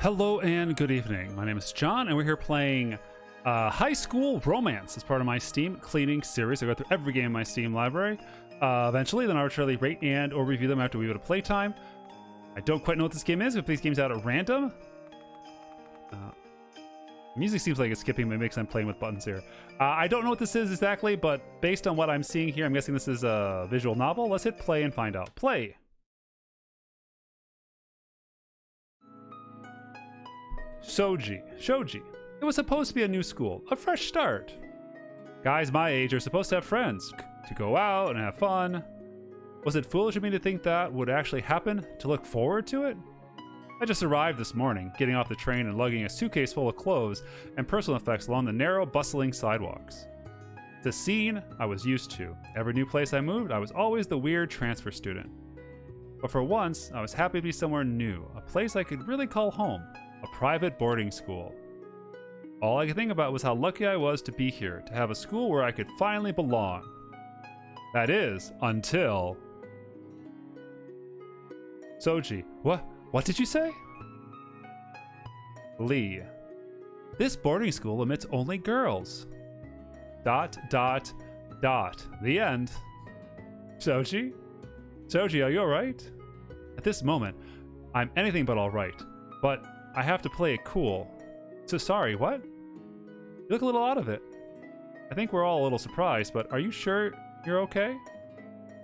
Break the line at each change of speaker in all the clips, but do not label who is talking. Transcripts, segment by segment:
Hello and good evening. My name is John, and we're here playing High School Romance as part of my Steam cleaning series. I go through every game in my Steam library, eventually, then arbitrarily rate and or review them after we go to playtime. I don't quite know what this game is, but these games out at random. Music seems like it's skipping, but it makes sense playing with buttons here. I don't know what this is exactly, but based on what I'm seeing here, I'm guessing this is a visual novel. Let's hit play and find out. Play! Shoji. It was supposed to be a new school, a fresh start. Guys my age are supposed to have friends, to go out and have fun. Was it foolish of me to think that would actually happen, to look forward to it? I just arrived this morning, getting off the train and lugging a suitcase full of clothes and personal effects along the narrow, bustling sidewalks. It's a scene I was used to. Every new place I moved, I was always the weird transfer student. But for once, I was happy to be somewhere new, a place I could really call home. A private boarding school. All I could think about was how lucky I was to be here, to have a school where I could finally belong. That is, until... Soji. What did you say? Lee. This boarding school admits only girls. ... The end. Soji? Soji, are you alright? At this moment, I'm anything but alright, but I have to play it cool. So sorry, what? You look a little out of it. I think we're all a little surprised, but are you sure you're okay?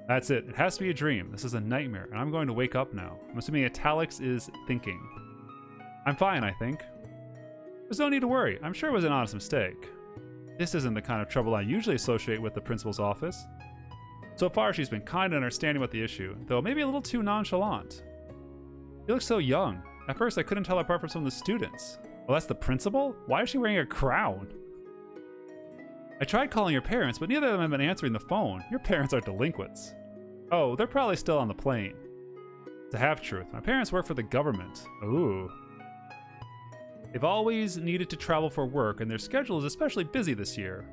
That's it. It has to be a dream. This is a nightmare, and I'm going to wake up now. I'm assuming italics is thinking. I'm fine, I think. There's no need to worry. I'm sure it was an honest mistake. This isn't the kind of trouble I usually associate with the principal's office. So far, she's been kind and understanding about the issue, though maybe a little too nonchalant. You look so young. At first, I couldn't tell apart from some of the students. Well, that's the principal? Why is she wearing a crown? I tried calling your parents, but neither of them have been answering the phone. Your parents are delinquents. Oh, they're probably still on the plane. It's a half-truth. My parents work for the government. Ooh. They've always needed to travel for work, and their schedule is especially busy this year.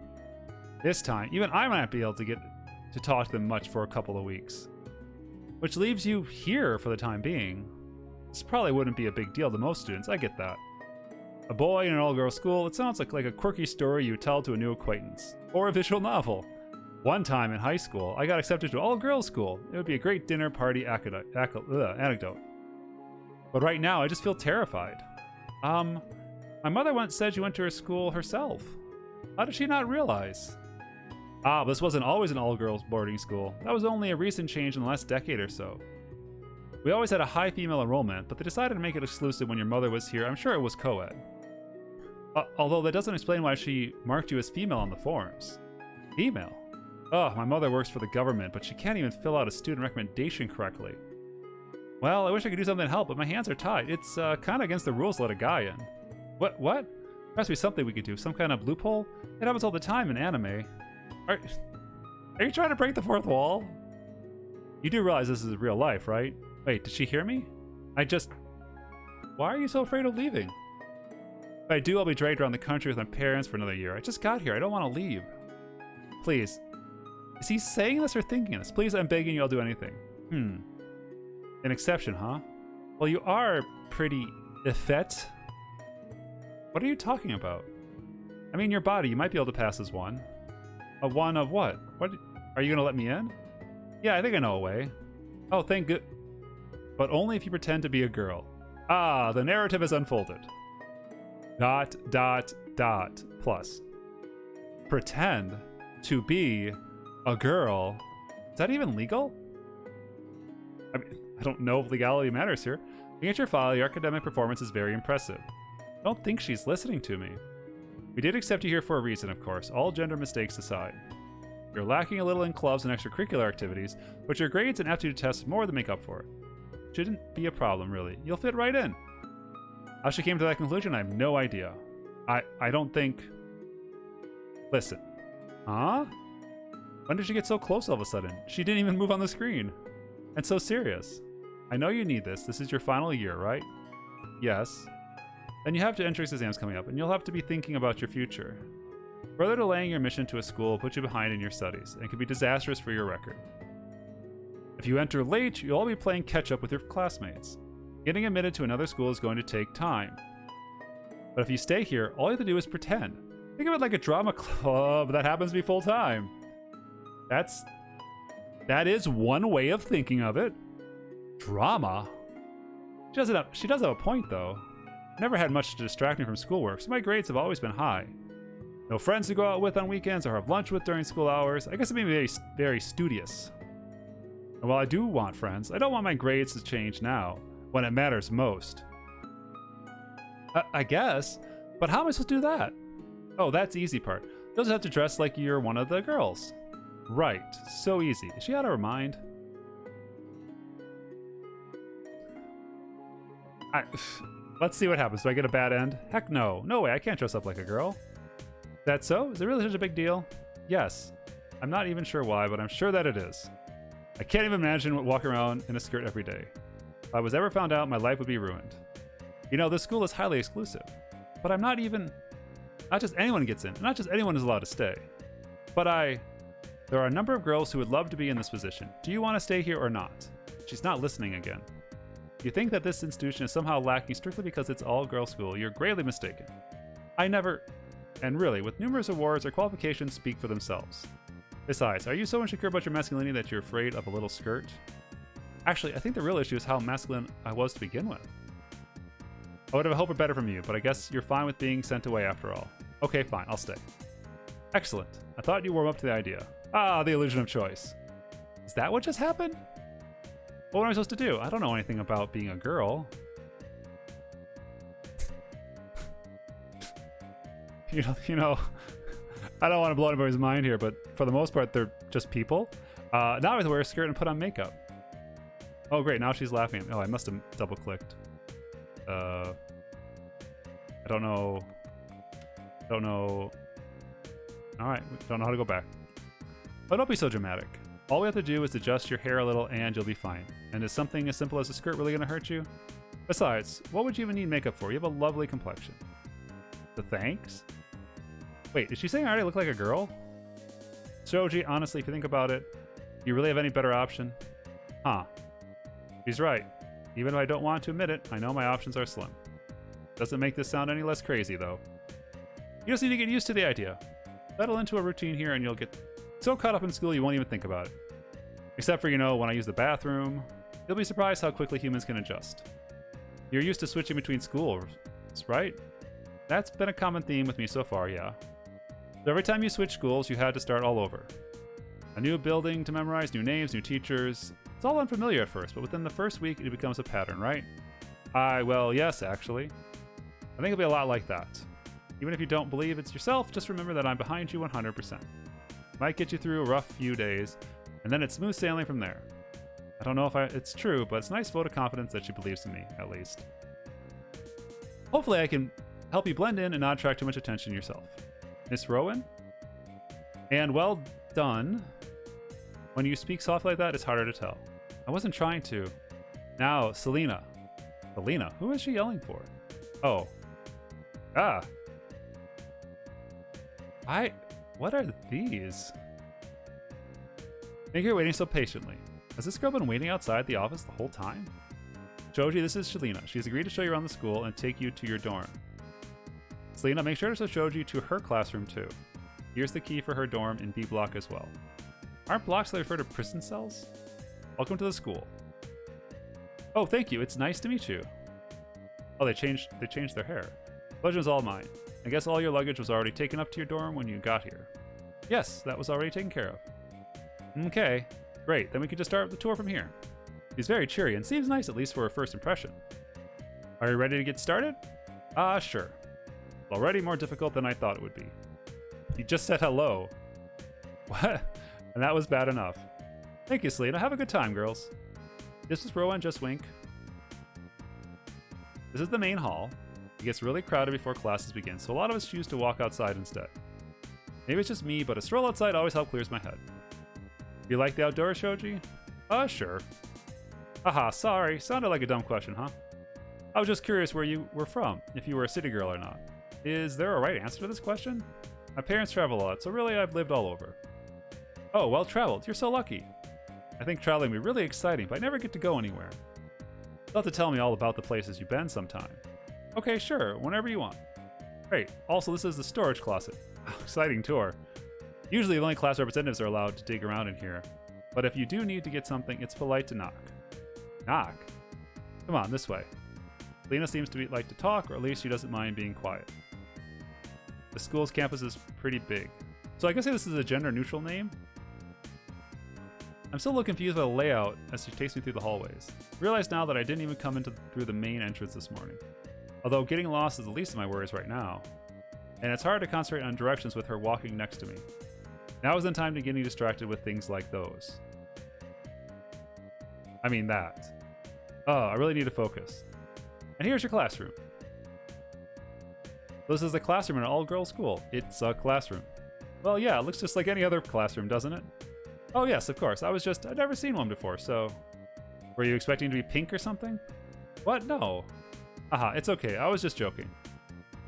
This time, even I might not be able to get to talk to them much for a couple of weeks. Which leaves you here for the time being. This probably wouldn't be a big deal to most students, I get that. A boy in an all-girls school, it sounds like a quirky story you tell to a new acquaintance. Or a visual novel. One time in high school, I got accepted to an all-girls school. It would be a great dinner party anecdote. But right now, I just feel terrified. My mother once said she went to her school herself. How did she not realize? This wasn't always an all-girls boarding school. That was only a recent change in the last decade or so. We always had a high female enrollment, but they decided to make it exclusive when your mother was here. I'm sure it was co-ed. Although that doesn't explain why she marked you as female on the forms. Female? Ugh, my mother works for the government, but she can't even fill out a student recommendation correctly. Well, I wish I could do something to help, but my hands are tied. It's kind of against the rules to let a guy in. What? There has to be something we could do, some kind of loophole? It happens all the time in anime. Are you trying to break the fourth wall? You do realize this is real life, right? Wait, did she hear me? Why are you so afraid of leaving? If I do, I'll be dragged around the country with my parents for another year. I just got here. I don't want to leave. Please. Is he saying this or thinking this? Please, I'm begging you, I'll do anything. An exception, huh? Well, you are pretty effete. What are you talking about? I mean, your body, you might be able to pass as one. A one of what? What? Are you going to let me in? Yeah, I think I know a way. Oh, thank good. But only if you pretend to be a girl. The narrative is unfolded. ... Plus. Pretend to be a girl. Is that even legal? I mean, I don't know if legality matters here. Looking at your file, your academic performance is very impressive. I don't think she's listening to me. We did accept you here for a reason, of course, all gender mistakes aside. You're lacking a little in clubs and extracurricular activities, but your grades and aptitude tests more than make up for it. Shouldn't be a problem, really. You'll fit right in. How she came to that conclusion, I have no idea. I don't think... Listen. Huh? When did she get so close all of a sudden? She didn't even move on the screen. And so serious. I know you need this. This is your final year, right? Yes. Then you have to entrance exams coming up, and you'll have to be thinking about your future. Further delaying your mission to a school will put you behind in your studies, and can be disastrous for your record. If you enter late, you'll all be playing catch-up with your classmates. Getting admitted to another school is going to take time. But if you stay here, all you have to do is pretend. Think of it like a drama club that happens to be full time. That is one way of thinking of it. Drama? She does have a point, though. Never had much to distract me from schoolwork, so my grades have always been high. No friends to go out with on weekends or have lunch with during school hours. I guess I'm being very, very studious. And while I do want friends, I don't want my grades to change now, when it matters most. I guess, but how am I supposed to do that? Oh, that's the easy part. You'll just have to dress like you're one of the girls. Right, so easy. Is she out of her mind? Let's see what happens. Do I get a bad end? Heck no. No way, I can't dress up like a girl. That so? Is it really such a big deal? Yes. I'm not even sure why, but I'm sure that it is. I can't even imagine walking around in a skirt every day. If I was ever found out, my life would be ruined. You know, this school is highly exclusive. But I'm not just anyone gets in. Not just anyone is allowed to stay. But there are a number of girls who would love to be in this position. Do you want to stay here or not? She's not listening again. You think that this institution is somehow lacking strictly because it's all-girls school. You're gravely mistaken. And really, with numerous awards, our qualifications speak for themselves. Besides, are you so insecure about your masculinity that you're afraid of a little skirt? Actually, I think the real issue is how masculine I was to begin with. I would have hoped for better from you, but I guess you're fine with being sent away after all. Okay, fine, I'll stay. Excellent. I thought you warm up to the idea. Ah, the illusion of choice. Is that what just happened? What am I supposed to do? I don't know anything about being a girl. You know, I don't want to blow anybody's mind here, but for the most part, they're just people. Now I have to wear a skirt and put on makeup. Oh, great, now she's laughing. Oh, I must have double-clicked. I don't know. Alright, don't know how to go back. But don't be so dramatic. All we have to do is adjust your hair a little and you'll be fine. And is something as simple as a skirt really going to hurt you? Besides, what would you even need makeup for? You have a lovely complexion. So thanks? Wait, is she saying I already look like a girl? Shoji, honestly, if you think about it, do you really have any better option? Huh. She's right. Even if I don't want to admit it, I know my options are slim. Doesn't make this sound any less crazy, though. You just need to get used to the idea. Settle into a routine here and you'll get so caught up in school you won't even think about it. Except for, when I use the bathroom, you'll be surprised how quickly humans can adjust. You're used to switching between schools, right? That's been a common theme with me so far, yeah. So every time you switch schools, you had to start all over. A new building to memorize, new names, new teachers. It's all unfamiliar at first, but within the first week, it becomes a pattern, right? Well, yes, actually. I think it'll be a lot like that. Even if you don't believe it's yourself, just remember that I'm behind you 100%. Might get you through a rough few days, and then it's smooth sailing from there. I don't know if it's true, but it's a nice vote of confidence that she believes in me, at least. Hopefully I can help you blend in and not attract too much attention yourself. Miss Rowan? And well done. When you speak softly like that, it's harder to tell. I wasn't trying to. Now, Selena. Selena? Who is she yelling for? Oh. Ah. What are these? Thank you for waiting so patiently. Has this girl been waiting outside the office the whole time? Shoji, this is Selena. She's agreed to show you around the school and take you to your dorm. Selena, make sure to show Shoji to her classroom too. Here's the key for her dorm in B block as well. Aren't blocks that refer to prison cells? Welcome to the school. Oh, thank you. It's nice to meet you. Oh, they changed their hair. Pleasure's all mine. I guess all your luggage was already taken up to your dorm when you got here. Yes, that was already taken care of. Okay, great. Then we can just start the tour from here. She's very cheery and seems nice, at least for a first impression. Are you ready to get started? Sure. Already more difficult than I thought it would be. You just said hello. What? And that was bad enough. Thank you, Selena. Have a good time, girls. This is Rowan, just wink. This is the main hall. It gets really crowded before classes begin, so a lot of us choose to walk outside instead. Maybe it's just me, but a stroll outside always helps clears my head. You like the outdoors, Shoji? Sure. Haha, sorry. Sounded like a dumb question, huh? I was just curious where you were from, if you were a city girl or not. Is there a right answer to this question? My parents travel a lot, so really I've lived all over. Oh, well traveled. You're so lucky. I think traveling would be really exciting, but I never get to go anywhere. You'll have to tell me all about the places you've been sometime. Okay, sure, whenever you want. Great. Also, this is the storage closet. Exciting tour. Usually only class representatives are allowed to dig around in here, but if you do need to get something, it's polite to knock. Knock? Come on, this way. Lena seems to like to talk, or at least she doesn't mind being quiet. The school's campus is pretty big. So I guess this is a gender-neutral name? I'm still a little confused by the layout as she takes me through the hallways. I realize now that I didn't even come through the main entrance this morning. Although getting lost is the least of my worries right now. And it's hard to concentrate on directions with her walking next to me. Now isn't time to getting distracted with things like those. I mean that. Oh, I really need to focus. And here's your classroom. This is a classroom in an all-girls school. It's a classroom. Well, yeah, it looks just like any other classroom, doesn't it? Oh yes, of course. I'd never seen one before, so... Were you expecting to be pink or something? What? No. Aha, it's okay. I was just joking.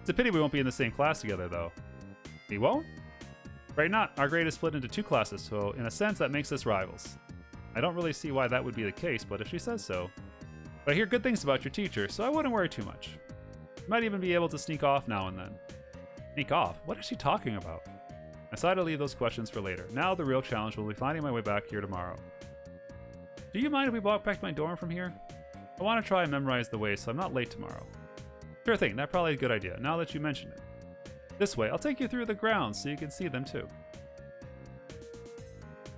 It's a pity we won't be in the same class together, though. We won't? Right now, our grade is split into 2 classes, so in a sense that makes us rivals. I don't really see why that would be the case, but if she says so. But I hear good things about your teacher, so I wouldn't worry too much. You might even be able to sneak off now and then. Sneak off? What is she talking about? I decided to leave those questions for later. Now the real challenge will be finding my way back here tomorrow. Do you mind if we walk back to my dorm from here? I want to try and memorize the way so I'm not late tomorrow. Sure thing, that's probably a good idea, now that you mention it. This way, I'll take you through the grounds so you can see them too.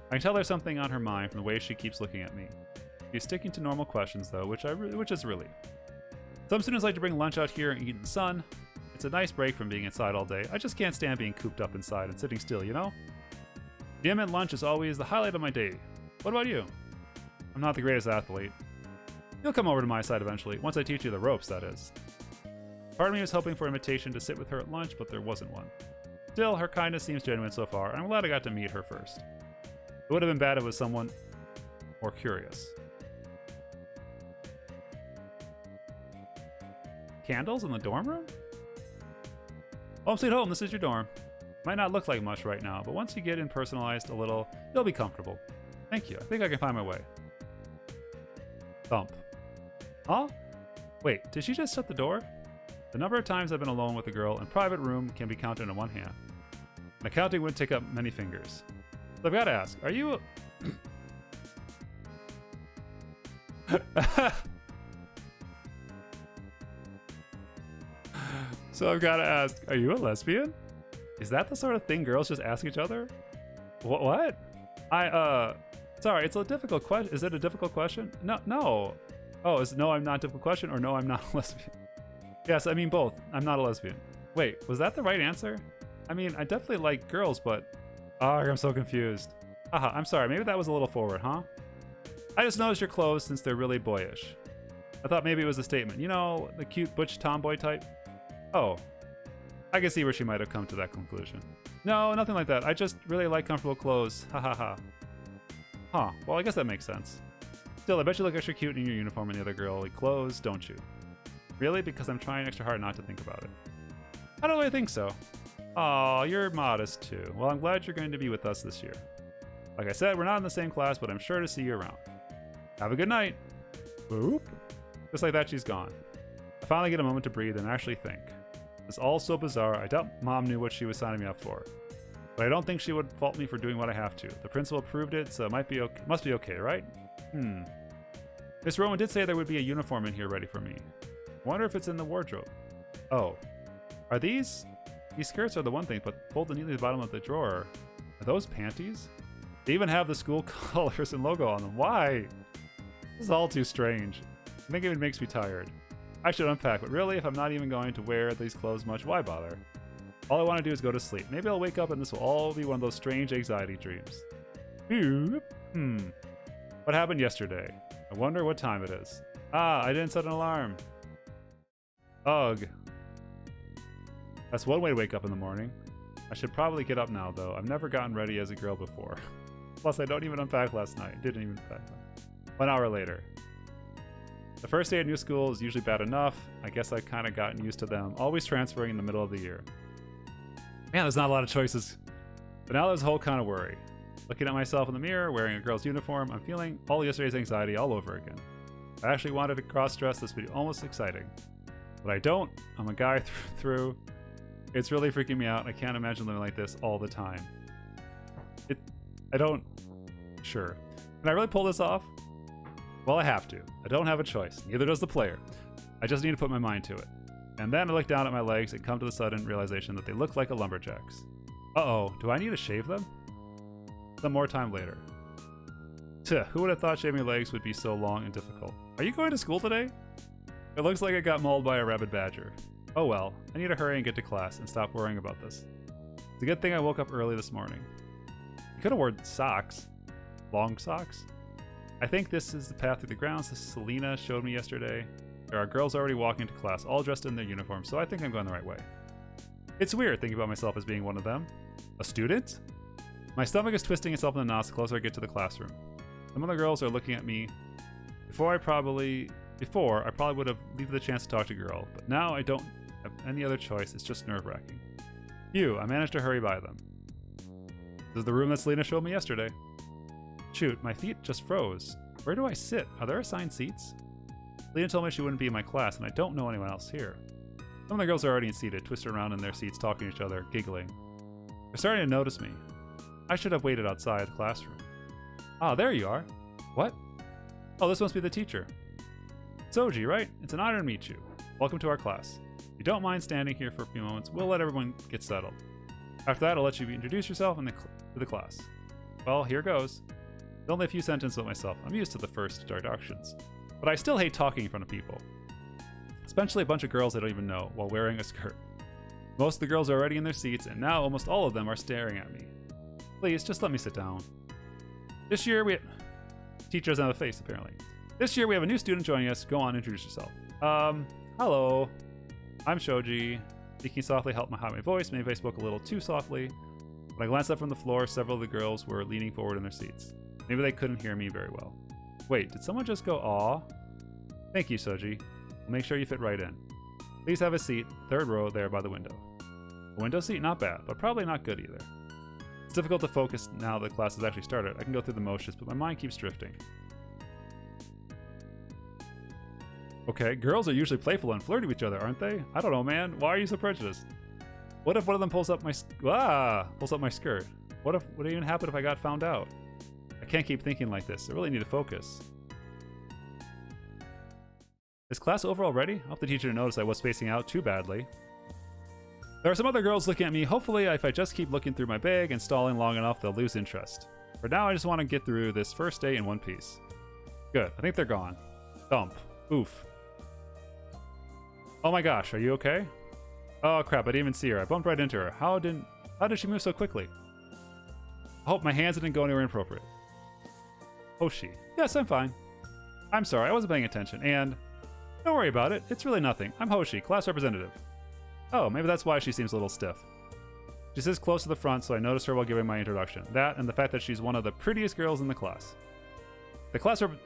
I can tell there's something on her mind from the way she keeps looking at me. She's sticking to normal questions though, which is a relief. Some students like to bring lunch out here and eat in the sun. It's a nice break from being inside all day. I just can't stand being cooped up inside and sitting still, you know? Gym and lunch is always the highlight of my day. What about you? I'm not the greatest athlete. You'll come over to my side eventually, once I teach you the ropes, that is. Part of me was hoping for an invitation to sit with her at lunch, but there wasn't one. Still, her kindness seems genuine so far, and I'm glad I got to meet her first. It would have been bad if it was someone more curious. Candles in the dorm room? Home sweet home, this is your dorm. Might not look like much right now, but once you get in personalized a little, you'll be comfortable. Thank you, I think I can find my way. Thump. Huh? Wait, did she just shut the door? The number of times I've been alone with a girl in a private room can be counted on one hand. And counting would take up many fingers. So I've got to ask, are you So I've got to ask, are you a lesbian? Is that the sort of thing girls just ask each other? What? Sorry, it's a difficult question. Is it a difficult question? No. Oh, is no, I'm not a difficult question, or no, I'm not a lesbian? Yes, I mean both. I'm not a lesbian. Wait, was that the right answer? I mean, I definitely like girls, but... Oh, I'm so confused. Haha, I'm sorry. Maybe that was a little forward, huh? I just noticed your clothes since they're really boyish. I thought maybe it was a statement. You know, the cute butch tomboy type? Oh. I can see where she might have come to that conclusion. No, nothing like that. I just really like comfortable clothes. Ha ha ha. Huh, well I guess that makes sense. Still, I bet you look extra cute in your uniform and the other girly clothes, don't you? Really? Because I'm trying extra hard not to think about it. How do I think so? Aw, you're modest too. Well, I'm glad you're going to be with us this year. Like I said, we're not in the same class, but I'm sure to see you around. Have a good night. Boop. Just like that, she's gone. I finally get a moment to breathe and actually think. It's all so bizarre, I doubt Mom knew what she was signing me up for. But I don't think she would fault me for doing what I have to. The principal approved it, so it must be okay, right? Miss Rowan did say there would be a uniform in here ready for me. I wonder if it's in the wardrobe. Oh. Are these skirts are the one thing, but folded neatly at the bottom of the drawer. Are those panties? They even have the school colors and logo on them. Why? This is all too strange. I think it even makes me tired. I should unpack, but really, if I'm not even going to wear these clothes much, why bother? All I want to do is go to sleep. Maybe I'll wake up and this will all be one of those strange anxiety dreams. What happened yesterday? I wonder what time it is. I didn't set an alarm. Ugh. That's one way to wake up in the morning. I should probably get up now, though. I've never gotten ready as a girl before. Plus, I don't even unpack last night. Didn't even unpack. 1 hour later. The first day at new school is usually bad enough. I guess I've kind of gotten used to them always transferring in the middle of the year. Man, there's not a lot of choices. But now there's a whole kind of worry. Looking at myself in the mirror, wearing a girl's uniform, I'm feeling all yesterday's anxiety all over again. I actually wanted to cross-dress. This would be almost exciting. But I don't. I'm a guy through. It's really freaking me out. I can't imagine living like this all the time. I don't... Sure. Can I really pull this off? Well, I have to. I don't have a choice. Neither does the player. I just need to put my mind to it. And then I look down at my legs and come to the sudden realization that they look like a lumberjack's. Uh-oh, do I need to shave them? Some more time later. Tuh, who would have thought shaving legs would be so long and difficult? Are you going to school today? It looks like I got mauled by a rabid badger. Oh well, I need to hurry and get to class and stop worrying about this. It's a good thing I woke up early this morning. I could have worn socks. Long socks? I think this is the path through the grounds that Selena showed me yesterday. There are girls already walking to class, all dressed in their uniforms, so I think I'm going the right way. It's weird thinking about myself as being one of them. A student? My stomach is twisting itself in the knots the closer I get to the classroom. Some of the girls are looking at me. Before I probably would have leave the chance to talk to a girl, but now I don't have any other choice. It's just nerve-wracking. Phew, I managed to hurry by them. This is the room that Selena showed me yesterday. Shoot, my feet just froze. Where do I sit? Are there assigned seats? Selena told me she wouldn't be in my class, and I don't know anyone else here. Some of the girls are already seated, twisted around in their seats, talking to each other, giggling. They're starting to notice me. I should have waited outside the classroom. Ah, there you are. What? Oh, this must be the teacher. Soji, right? It's an honor to meet you. Welcome to our class. If you don't mind standing here for a few moments, we'll let everyone get settled. After that, I'll let you introduce yourself to the class. Well, here goes. There's only a few sentences about myself. I'm used to the first introductions. But I still hate talking in front of people. Especially a bunch of girls I don't even know while wearing a skirt. Most of the girls are already in their seats, and now almost all of them are staring at me. Please, just let me sit down. This year Teacher doesn't have a face, apparently. This year we have a new student joining us. Go on, introduce yourself. Hello. I'm Shoji. Speaking softly helped hide my voice. Maybe I spoke a little too softly. When I glanced up from the floor, several of the girls were leaning forward in their seats. Maybe they couldn't hear me very well. Wait, did someone just go, aw? Thank you, Soji. I'll make sure you fit right in. Please have a seat, third row there by the window. A window seat, not bad, but probably not good either. It's difficult to focus now that class has actually started. I can go through the motions, but my mind keeps drifting. Okay, girls are usually playful and flirty with each other, aren't they? I don't know, man. Why are you so prejudiced? What if one of them pulls up my skirt? What would even happen if I got found out? I can't keep thinking like this. I really need to focus. Is class over already? I hope the teacher noticed I was spacing out too badly. There are some other girls looking at me. Hopefully, if I just keep looking through my bag and stalling long enough, they'll lose interest. For now, I just want to get through this first day in one piece. Good. I think they're gone. Thump. Oof. Oh my gosh, are you okay? Oh crap, I didn't even see her. I bumped right into her. How did she move so quickly? I hope my hands didn't go anywhere inappropriate. Hoshi. Yes, I'm fine. I'm sorry, I wasn't paying attention, and... Don't worry about it. It's really nothing. I'm Hoshi, class representative. Oh, maybe that's why she seems a little stiff. She sits close to the front, so I noticed her while giving my introduction. That, and the fact that she's one of the prettiest girls in the class.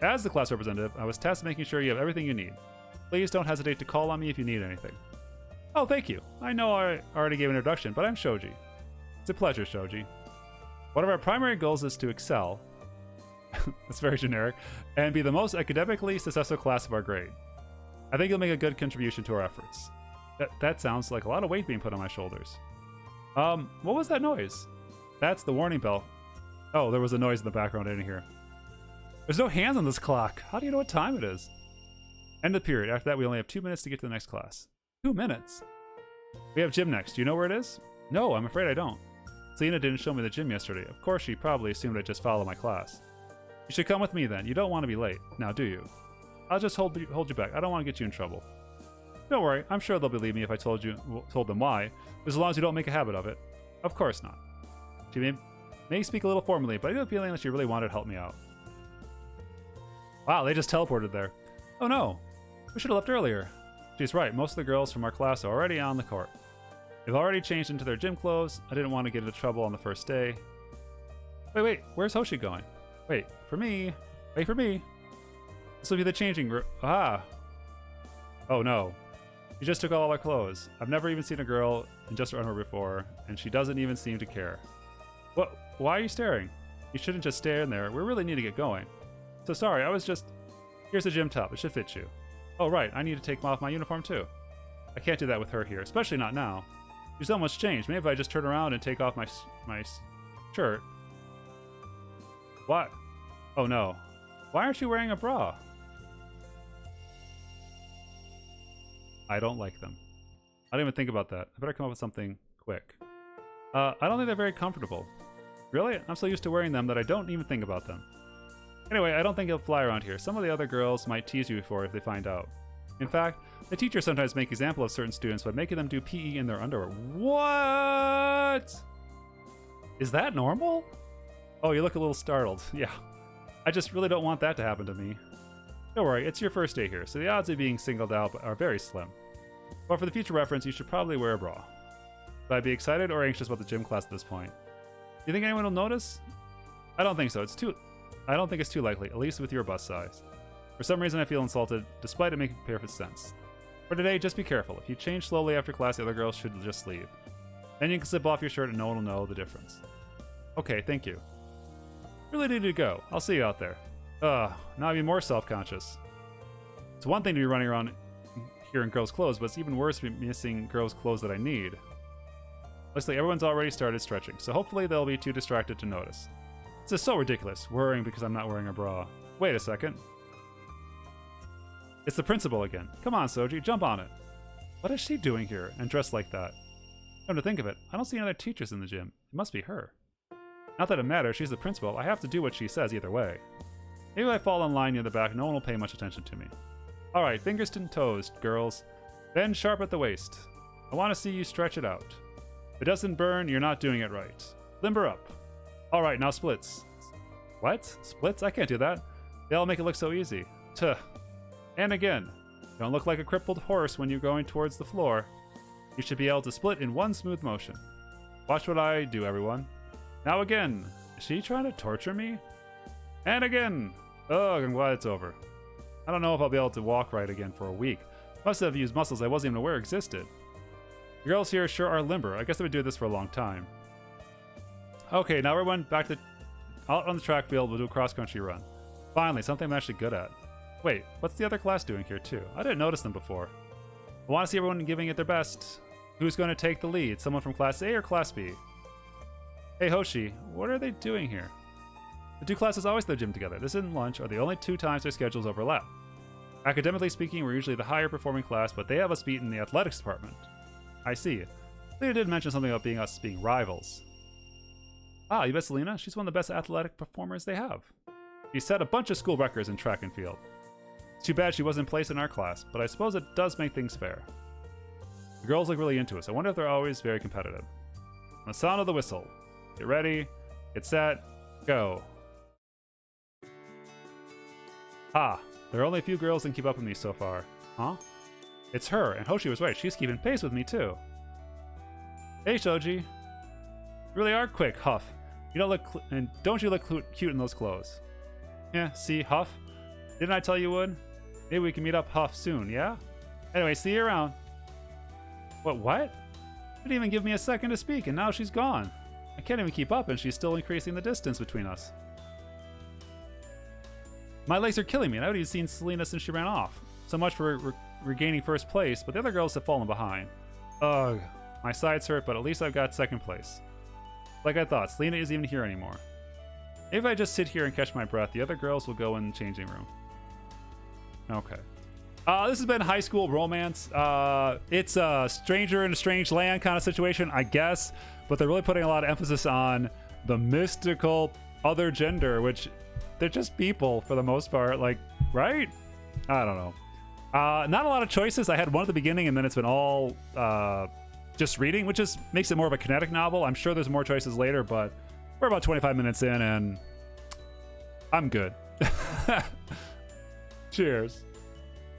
As the class representative, I was tasked with making sure you have everything you need. Please don't hesitate to call on me if you need anything. Oh, thank you. I know I already gave an introduction, but I'm Shoji. It's a pleasure, Shoji. One of our primary goals is to excel, that's very generic, and be the most academically successful class of our grade. I think you'll make a good contribution to our efforts. That sounds like a lot of weight being put on my shoulders. What was that noise? That's the warning bell. Oh, there was a noise in the background I didn't hear. There's no hands on this clock. How do you know what time it is? End of the period. After that, we only have 2 minutes to get to the next class. 2 minutes? We have gym next. Do you know where it is? No, I'm afraid I don't. Selena didn't show me the gym yesterday. Of course, she probably assumed I'd just follow my class. You should come with me then. You don't want to be late. Now, do you? I'll just hold you back. I don't want to get you in trouble. Don't worry. I'm sure they'll believe me if I told them why, as long as you don't make a habit of it. Of course not. She may speak a little formally, but I get the feeling that she really wanted to help me out. Wow, they just teleported there. Oh no. We should have left earlier. She's right. Most of the girls from our class are already on the court. They've already changed into their gym clothes. I didn't want to get into trouble on the first day. Wait. Where's Hoshi going? Wait for me. This will be the changing room. Ah. Oh no. She just took all our clothes. I've never even seen a girl in just her underwear before, and she doesn't even seem to care. What? Why are you staring? You shouldn't just stare in there. We really need to get going. So sorry, I was just... Here's the gym top. It should fit you. Oh, right. I need to take off my uniform, too. I can't do that with her here, especially not now. She's so much changed. Maybe if I just turn around and take off my shirt. What? Oh, no. Why aren't you wearing a bra? I don't like them. I didn't even think about that. I better come up with something quick. I don't think they're very comfortable. Really? I'm so used to wearing them that I don't even think about them. Anyway, I don't think it'll fly around here. Some of the other girls might tease you for it if they find out. In fact, the teachers sometimes make example of certain students by making them do PE in their underwear. What? Is that normal? Oh, you look a little startled. Yeah. I just really don't want that to happen to me. Don't worry, it's your first day here, so the odds of being singled out are very slim. But for the future reference, you should probably wear a bra. Should I be excited or anxious about the gym class at this point? Do you think anyone will notice? I don't think so. I don't think it's too likely, at least with your bust size. For some reason, I feel insulted, despite it making perfect sense. For today, just be careful. If you change slowly after class, the other girls should just leave. Then you can slip off your shirt and no one will know the difference. Okay, thank you. Really need to go. I'll see you out there. Now I'm even more self-conscious. It's one thing to be running around here in girls' clothes, but it's even worse to be missing girls' clothes that I need. Looks like everyone's already started stretching, so hopefully they'll be too distracted to notice. This is so ridiculous, worrying because I'm not wearing a bra. Wait a second. It's the principal again. Come on, Soji, jump on it. What is she doing here and dressed like that? Come to think of it, I don't see any other teachers in the gym. It must be her. Not that it matters, she's the principal. I have to do what she says either way. Maybe if I fall in line near the back, no one will pay much attention to me. Alright, fingers to toes, girls. Bend sharp at the waist. I want to see you stretch it out. If it doesn't burn, you're not doing it right. Limber up. Alright, now splits. What? Splits? I can't do that. They all make it look so easy. Tuh. And again. Don't look like a crippled horse when you're going towards the floor. You should be able to split in one smooth motion. Watch what I do, everyone. Now again. Is she trying to torture me? And again. Ugh, I'm glad it's over. I don't know if I'll be able to walk right again for a week. Must have used muscles I wasn't even aware existed. The girls here sure are limber. I guess they've been doing this for a long time. Okay, now everyone back to out on the track field. We'll do a cross-country run. Finally, something I'm actually good at. Wait, what's the other class doing here too? I didn't notice them before. I want to see everyone giving it their best. Who's going to take the lead? Someone from Class A or Class B? Hey Hoshi, what are they doing here? The two classes always at the gym together. This and lunch are the only two times their schedules overlap. Academically speaking, we're usually the higher performing class, but they have us beat in the athletics department. I see. They did mention something about us being rivals. Ah, you bet Selena? She's one of the best athletic performers they have. She set a bunch of school records in track and field. It's too bad she wasn't placed in our class, but I suppose it does make things fair. The girls look really into us. I wonder if they're always very competitive. On the sound of the whistle. Get ready, get set, go. Ah, there are only a few girls that can keep up with me so far. Huh? It's her, and Hoshi was right. She's keeping pace with me too. Hey Shoji. You really are quick, Huff. You don't look and don't you look cute in those clothes? Yeah, see, Huff? Didn't I tell you would? Maybe we can meet up Huff soon, yeah? Anyway, see you around. What? Didn't even give me a second to speak, and now she's gone. I can't even keep up, and she's still increasing the distance between us. My legs are killing me, and I haven't even seen Selena since she ran off. So much for regaining first place, but the other girls have fallen behind. Ugh, my sides hurt, but at least I've got second place. Like I thought, Selena isn't even here anymore. Maybe if I just sit here and catch my breath, the other girls will go in the changing room. Okay. This has been High School Romance. It's a stranger in a strange land kind of situation, I guess, but they're really putting a lot of emphasis on the mystical other gender, which they're just people for the most part, like, right? I don't know. Not a lot of choices. I had one at the beginning, and then it's been all just reading, which just makes it more of a kinetic novel. I'm sure there's more choices later, but we're about 25 minutes in, and I'm good. Cheers.